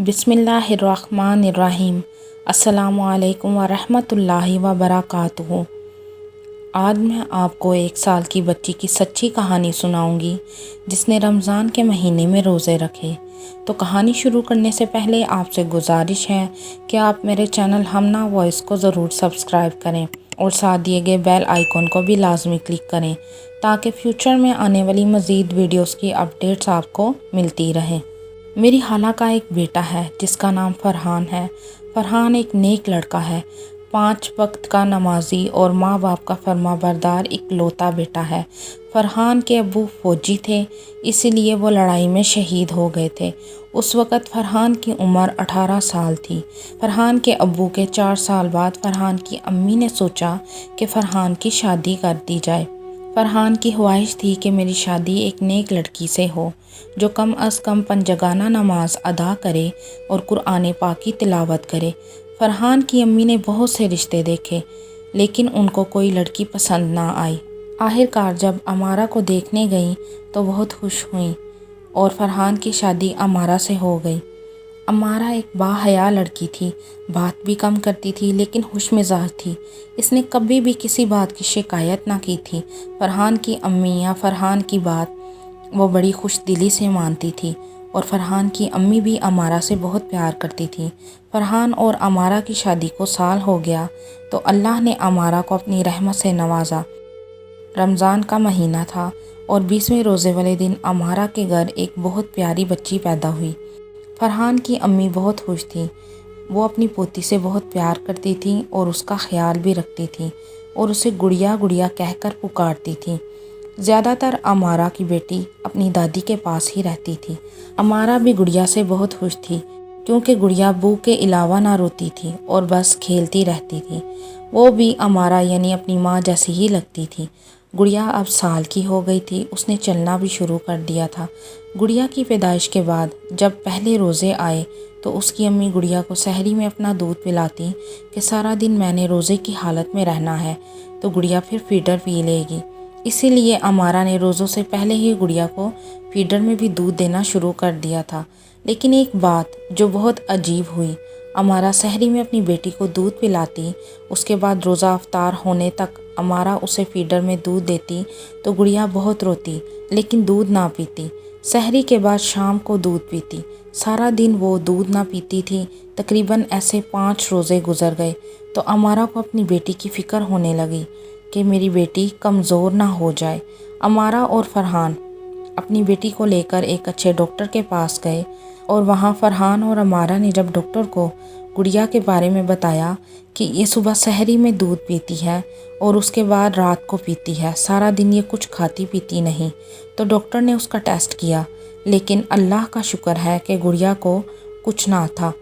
बिस्मिल्लाहिर्रहमानिर्रहीम। अस्सलामु अलैकुम वरहमतुल्लाहि वबरकातुहू। आज मैं आपको 1 साल की बच्ची की सच्ची कहानी सुनाऊंगी जिसने रमज़ान के महीने में रोज़े रखे। तो कहानी शुरू करने से पहले आपसे गुजारिश है कि आप मेरे चैनल हमना वॉइस को ज़रूर सब्सक्राइब करें और साथ दिए गए बेल आइकॉन को भी लाजमी क्लिक करें ताकि फ्यूचर में आने वाली मज़ीद वीडियोस की अपडेट्स आपको मिलती रहें। मेरी खाला का एक बेटा है जिसका नाम फरहान है। फरहान एक नेक लड़का है, 5 वक्त का नमाजी और माँ बाप का फरमाबरदार इकलौता बेटा है। फरहान के अब्बू फौजी थे, इसीलिए वो लड़ाई में शहीद हो गए थे। उस वक़्त फरहान की उम्र 18 साल थी। फरहान के अब्बू के 4 साल बाद फरहान की अम्मी ने सोचा कि फ़रहान की शादी कर दी जाए। फरहान की ख्वाहिश थी कि मेरी शादी एक नेक लड़की से हो जो कम अज़ कम पंजगाना नमाज अदा करे और कुरान पाक की तिलावत करे। फरहान की अम्मी ने बहुत से रिश्ते देखे लेकिन उनको कोई लड़की पसंद ना आई। आखिरकार जब अमारा को देखने गई तो बहुत खुश हुई और फरहान की शादी अमारा से हो गई। अमारा एक बाहया लड़की थी, बात भी कम करती थी लेकिन खुशमिजाज थी। इसने कभी भी किसी बात की शिकायत ना की थी। फरहान की अम्मी या फरहान की बात वो बड़ी खुश दिली से मानती थी और फरहान की अम्मी भी अमारा से बहुत प्यार करती थी। फरहान और अमारा की शादी को साल हो गया तो अल्लाह ने अमारा को अपनी रहमत से नवाजा। रमज़ान का महीना था और 20वें रोज़े वाले दिन अमारा के घर एक बहुत प्यारी बच्ची पैदा हुई। फरहान की अम्मी बहुत खुश थी। वो अपनी पोती से बहुत प्यार करती थी और उसका ख्याल भी रखती थी और उसे गुड़िया गुड़िया कहकर पुकारती थी। ज़्यादातर अमारा की बेटी अपनी दादी के पास ही रहती थी। अमारा भी गुड़िया से बहुत खुश थी क्योंकि गुड़िया बू के अलावा ना रोती थी और बस खेलती रहती थी। वो भी अमारा यानी अपनी माँ जैसी ही लगती थी। गुड़िया अब साल की हो गई थी, उसने चलना भी शुरू कर दिया था। गुड़िया की पैदाइश के बाद जब पहले रोज़े आए तो उसकी अम्मी गुड़िया को सहरी में अपना दूध पिलाती कि सारा दिन मैंने रोज़े की हालत में रहना है तो गुड़िया फिर फीडर पी लेगी। इसीलिए अमारा ने रोज़ों से पहले ही गुड़िया को फीडर में भी दूध देना शुरू कर दिया था। लेकिन एक बात जो बहुत अजीब हुई, अमारा सहरी में अपनी बेटी को दूध पिलाती, उसके बाद रोज़ा अफ्तार होने तक अमारा उसे फीडर में दूध देती तो गुड़िया बहुत रोती लेकिन दूध ना पीती। सहरी के बाद शाम को दूध पीती, सारा दिन वो दूध ना पीती थी। तकरीबन ऐसे 5 रोज़े गुजर गए तो अमारा को अपनी बेटी की फ़िक्र होने लगी कि मेरी बेटी कमज़ोर ना हो जाए। अमारा और फरहान अपनी बेटी को लेकर एक अच्छे डॉक्टर के पास गए और वहाँ फरहान और अमारा ने जब डॉक्टर को गुड़िया के बारे में बताया कि ये सुबह सहरी में दूध पीती है और उसके बाद रात को पीती है, सारा दिन ये कुछ खाती पीती नहीं, तो डॉक्टर ने उसका टेस्ट किया लेकिन अल्लाह का शुक्र है कि गुड़िया को कुछ ना था।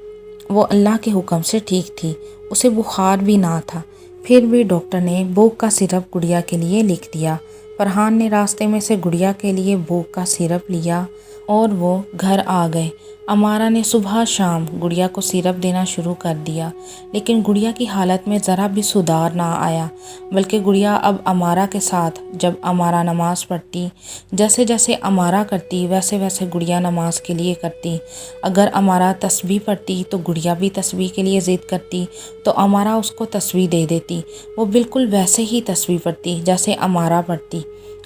वो अल्लाह के हुक्म से ठीक थी, उसे बुखार भी ना था। फिर भी डॉक्टर ने भूख का सिरप गुड़िया के लिए लिख दिया। फरहान ने रास्ते में से गुड़िया के लिए भूख का सिरप लिया और वो घर आ गए। अमारा ने सुबह शाम गुड़िया को सिरप देना शुरू कर दिया लेकिन गुड़िया की हालत में ज़रा भी सुधार ना आया, बल्कि गुड़िया अब अमारा के साथ जब अमारा नमाज़ पढ़ती, जैसे जैसे अमारा करती वैसे वैसे गुड़िया नमाज के लिए करती। अगर अमारा तस्बीह पढ़ती तो गुड़िया भी तस्बीह के लिए ज़िद करती तो अमारा उसको तस्बीह दे देती। वो बिल्कुल वैसे ही तस्बीह पढ़ती जैसे अमारा पढ़ती।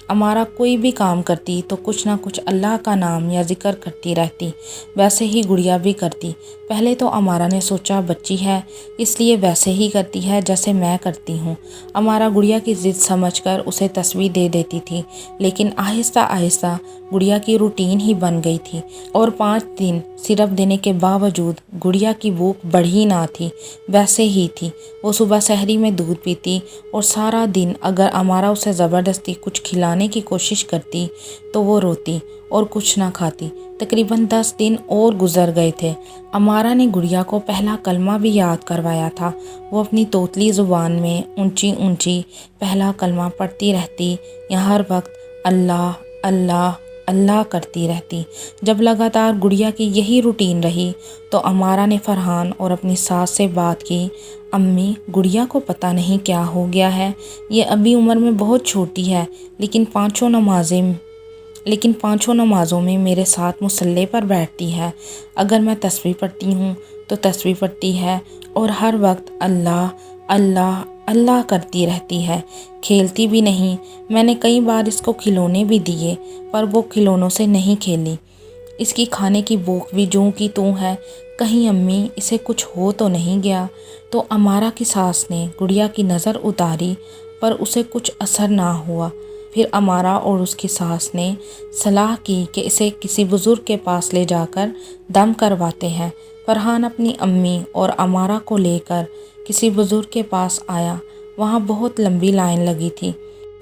अमारा कोई भी काम करती तो कुछ ना कुछ अल्लाह का नाम या ज़िक्र करती रहती, वैसे ही गुड़िया भी करती। पहले तो अमारा ने सोचा बच्ची है इसलिए वैसे ही करती है जैसे मैं करती हूँ। अमारा गुड़िया की ज़िद समझकर उसे तस्बीह दे देती थी लेकिन आहिस्ता आहिस्ता गुड़िया की रूटीन ही बन गई थी और 5 दिन सिरप देने के बावजूद गुड़िया की भूख बढ़ी ना थी, वैसे ही थी। वो सुबह सहरी में दूध पीती और सारा दिन अगर अमारा उसे ज़बरदस्ती कुछ खिलाने की कोशिश करती तो वो रोती और कुछ ना खाती। तकरीबन 10 दिन और गुजर गए थे। अमारा ने गुड़िया को पहला कलमा भी याद करवाया था। वो अपनी तोतली ज़ुबान में ऊंची ऊंची पहला कलमा पढ़ती रहती या हर वक्त अल्लाह अल्लाह अल्लाह करती रहती। जब लगातार गुड़िया की यही रूटीन रही तो अमारा ने फरहान और अपनी सास से बात की, अम्मी गुड़िया को पता नहीं क्या हो गया है, ये अभी उम्र में बहुत छोटी है लेकिन 5 नमाज़ें لیکن پانچوں نمازوں میں میرے ساتھ مصلی پر بیٹھتی ہے۔ اگر میں تسبیح پڑھتی ہوں تو تسبیح پڑھتی ہے اور ہر وقت اللہ اللہ اللہ کرتی رہتی ہے، کھیلتی بھی نہیں۔ میں نے کئی بار اس کو کھلونے بھی دیے پر وہ کھلونوں سے نہیں کھیلی۔ اس کی کھانے کی بھوک بھی جوں کی توں ہے، کہیں امی اسے کچھ ہو تو نہیں گیا۔ تو امارا کی ساس نے گڑیا کی نظر اتاری پر اسے کچھ اثر نہ ہوا۔ پھر امارا اور اس کی ساس نے صلاح کی کہ اسے کسی بزرگ کے پاس لے جا کر دم کرواتے ہیں۔ فرحان اپنی امی اور امارا کو لے کر کسی بزرگ کے پاس آیا۔ وہاں بہت لمبی لائن لگی تھی،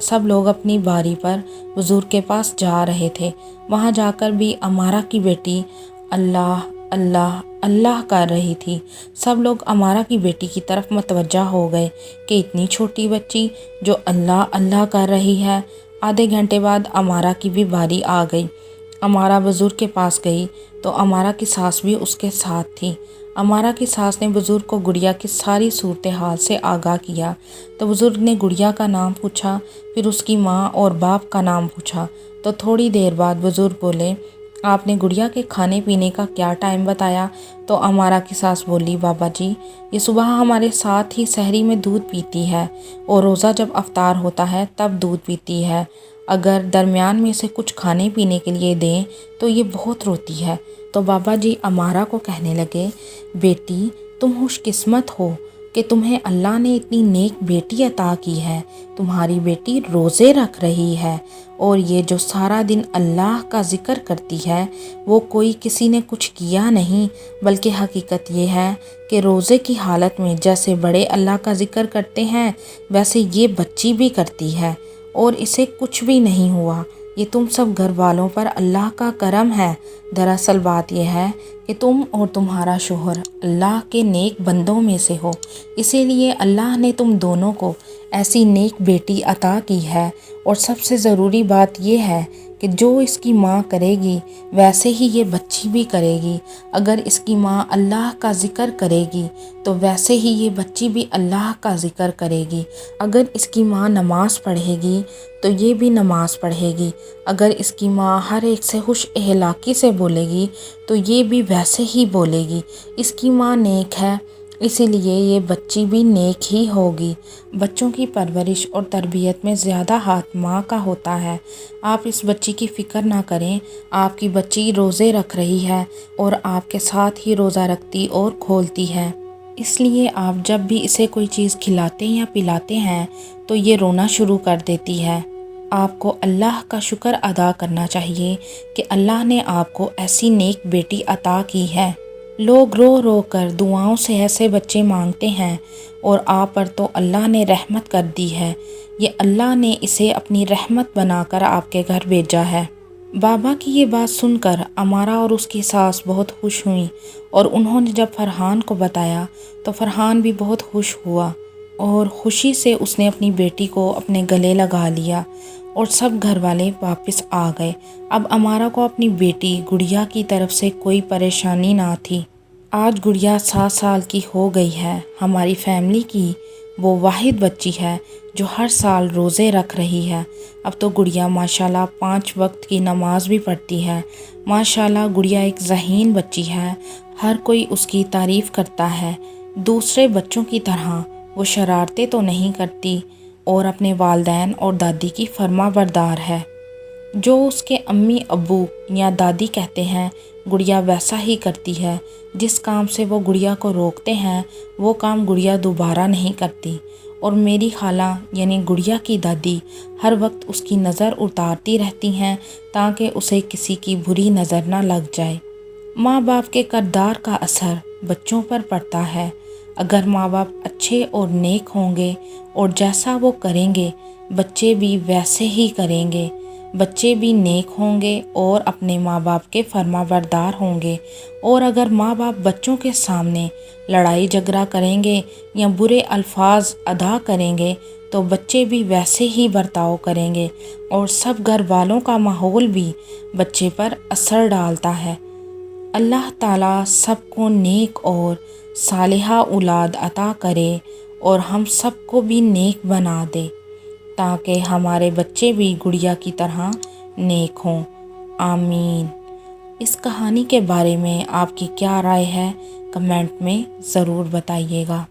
سب لوگ اپنی باری پر بزرگ کے پاس جا رہے تھے۔ وہاں جا کر بھی امارا کی بیٹی اللہ اللہ اللہ کر رہی تھی۔ سب لوگ امارا کی بیٹی کی طرف متوجہ ہو گئے کہ اتنی چھوٹی بچی جو اللہ اللہ کر رہی ہے۔ آدھے گھنٹے بعد امارا کی بھی باری آ گئی۔ امارا بزرگ کے پاس گئی تو امارا کی ساس بھی اس کے ساتھ تھی۔ امارا کی ساس نے بزرگ کو گڑیا کی ساری صورتحال سے آگاہ کیا تو بزرگ نے گڑیا کا نام پوچھا، پھر اس کی ماں اور باپ کا نام پوچھا۔ تو تھوڑی دیر بعد بزرگ بولے، آپ نے گڑیا کے کھانے پینے کا کیا ٹائم بتایا؟ تو امارا کی ساس بولی، بابا جی یہ صبح ہمارے ساتھ ہی سحری میں دودھ پیتی ہے اور روزہ جب افطار ہوتا ہے تب دودھ پیتی ہے۔ اگر درمیان میں سے کچھ کھانے پینے کے لیے دیں تو یہ بہت روتی ہے۔ تو بابا جی امارا کو کہنے لگے، بیٹی تم خوش قسمت ہو کہ تمہیں اللہ نے اتنی نیک بیٹی عطا کی ہے۔ تمہاری بیٹی روزے رکھ رہی ہے اور یہ جو سارا دن اللہ کا ذکر کرتی ہے وہ کوئی کسی نے کچھ کیا نہیں، بلکہ حقیقت یہ ہے کہ روزے کی حالت میں جیسے بڑے اللہ کا ذکر کرتے ہیں ویسے یہ بچی بھی کرتی ہے اور اسے کچھ بھی نہیں ہوا۔ یہ تم سب گھر والوں پر اللہ کا کرم ہے۔ دراصل بات یہ ہے کہ تم اور تمہارا شوہر اللہ کے نیک بندوں میں سے ہو، اسی لیے اللہ نے تم دونوں کو ایسی نیک بیٹی عطا کی ہے۔ اور سب سے ضروری بات یہ ہے کہ جو اس کی ماں کرے گی ویسے ہی یہ بچی بھی کرے گی۔ اگر اس کی ماں اللہ کا ذکر کرے گی تو ویسے ہی یہ بچی بھی اللہ کا ذکر کرے گی۔ اگر اس کی ماں نماز پڑھے گی تو یہ بھی نماز پڑھے گی۔ اگر اس کی ماں ہر ایک سے خوش اخلاقی سے بولے گی تو یہ بھی ویسے ہی بولے گی۔ اس کی ماں نیک ہے اسی لیے یہ بچی بھی نیک ہی ہوگی۔ بچوں کی پرورش اور تربیت میں زیادہ ہاتھ ماں کا ہوتا ہے۔ آپ اس بچی کی فکر نہ کریں، آپ کی بچی روزے رکھ رہی ہے اور آپ کے ساتھ ہی روزہ رکھتی اور کھولتی ہے۔ اس لیے آپ جب بھی اسے کوئی چیز کھلاتے یا پلاتے ہیں تو یہ رونا شروع کر دیتی ہے۔ آپ کو اللہ کا شکر ادا کرنا چاہیے کہ اللہ نے آپ کو ایسی نیک بیٹی عطا کی ہے۔ لوگ رو رو کر دعاؤں سے ایسے بچے مانگتے ہیں اور آپ پر تو اللہ نے رحمت کر دی ہے۔ یہ اللہ نے اسے اپنی رحمت بنا کر آپ کے گھر بھیجا ہے۔ بابا کی یہ بات سن کر امارا اور اس کی ساس بہت خوش ہوئیں اور انہوں نے جب فرحان کو بتایا تو فرحان بھی بہت خوش ہوا اور خوشی سے اس نے اپنی بیٹی کو اپنے گلے لگا لیا اور سب گھر والے واپس آ گئے۔ اب امارا کو اپنی بیٹی گڑیا کی طرف سے کوئی پریشانی نہ تھی۔ آج گڑیا 7 سال کی ہو گئی ہے۔ ہماری فیملی کی وہ واحد بچی ہے جو ہر سال روزے رکھ رہی ہے۔ اب تو گڑیا ماشاءاللہ 5 وقت کی نماز بھی پڑھتی ہے۔ ماشاءاللہ گڑیا ایک ذہین بچی ہے، ہر کوئی اس کی تعریف کرتا ہے۔ دوسرے بچوں کی طرح وہ شرارتیں تو نہیں کرتی اور اپنے والدین اور دادی کی فرما بردار ہے۔ جو اس کے امی ابو یا دادی کہتے ہیں گڑیا ویسا ہی کرتی ہے۔ جس کام سے وہ گڑیا کو روکتے ہیں وہ کام گڑیا دوبارہ نہیں کرتی۔ اور میری خالہ یعنی گڑیا کی دادی ہر وقت اس کی نظر اتارتی رہتی ہیں تاکہ اسے کسی کی بری نظر نہ لگ جائے۔ ماں باپ کے کردار کا اثر بچوں پر پڑتا ہے۔ اگر ماں باپ اچھے اور نیک ہوں گے اور جیسا وہ کریں گے بچے بھی ویسے ہی کریں گے۔ بچے بھی نیک ہوں گے اور اپنے ماں باپ کے فرما بردار ہوں گے۔ اور اگر ماں باپ بچوں کے سامنے لڑائی جھگڑا کریں گے یا برے الفاظ ادا کریں گے تو بچے بھی ویسے ہی برتاؤ کریں گے اور سب گھر والوں کا ماحول بھی بچے پر اثر ڈالتا ہے۔ اللہ تعالیٰ سب کو نیک اور صالحہ اولاد عطا کرے اور ہم سب کو بھی نیک بنا دے تاکہ ہمارے بچے بھی گڑیا کی طرح نیک ہوں، آمین۔ اس کہانی کے بارے میں آپ کی کیا رائے ہے کمنٹ میں ضرور بتائیے گا۔